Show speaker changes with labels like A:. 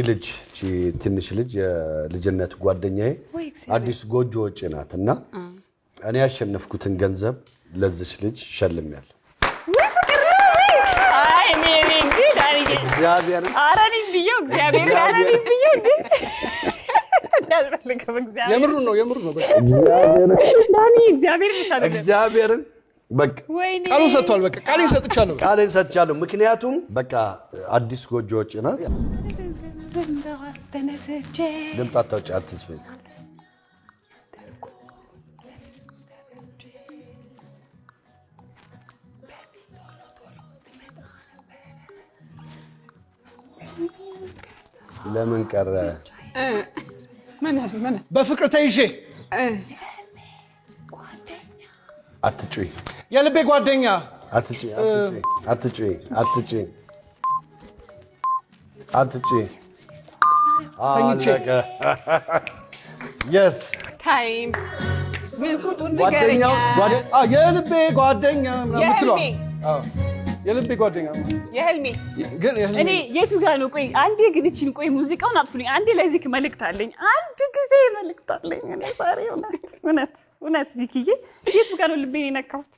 A: ልጅ ትንሽ ልጅ የልጅነት ጓደኛዬ አዲስ ጎጆ ወጪ ናትና እኔ ያሸነፍኩትን ገንዘብ ለዚህ ልጅ ሸልሜያለሁ
B: አይ ሜሪ ግን አሪጌ
A: እግዚአብሔር
B: አራኒ ቢዮ እግዚአብሔር አራኒ ቢዮ
C: የምሩ ነው በቃ
B: ዳኒ እግዚአብሔር
A: በቃ
C: ቃሉ ሰጥቷል በቃ ቃሌን ሰጥቻለሁ
A: ምክንያቱም በቃ አዲስ ጎጆ ወጪ ናት ድምፅ አታውጪ አትስፈኝ ለምን ቀረ
C: ምን በፍቅር ተይዤ
A: አትጩይ
C: የልቤ ጓደኛ
A: አትጩይ yes
D: ታይም ምን ቁርጡን
A: ጓደኛ
C: የልቤ ጓደኛ ምናምን የልቤ ጓደኛ
D: የህልሜ
C: ግን
B: እኔ የቱ ጋር ነው ቆይ አንዴ ግን እቺን ቆይ ሙዚቃውን አጥፉልኝ አንዴ ለዚህ መልእክት አለኝ አንድ ጊዜ መልእክት አለኝ እኔ ዛሬ እውነት ዚክዬ የቱ ጋር ነው ልቤን የነካሁት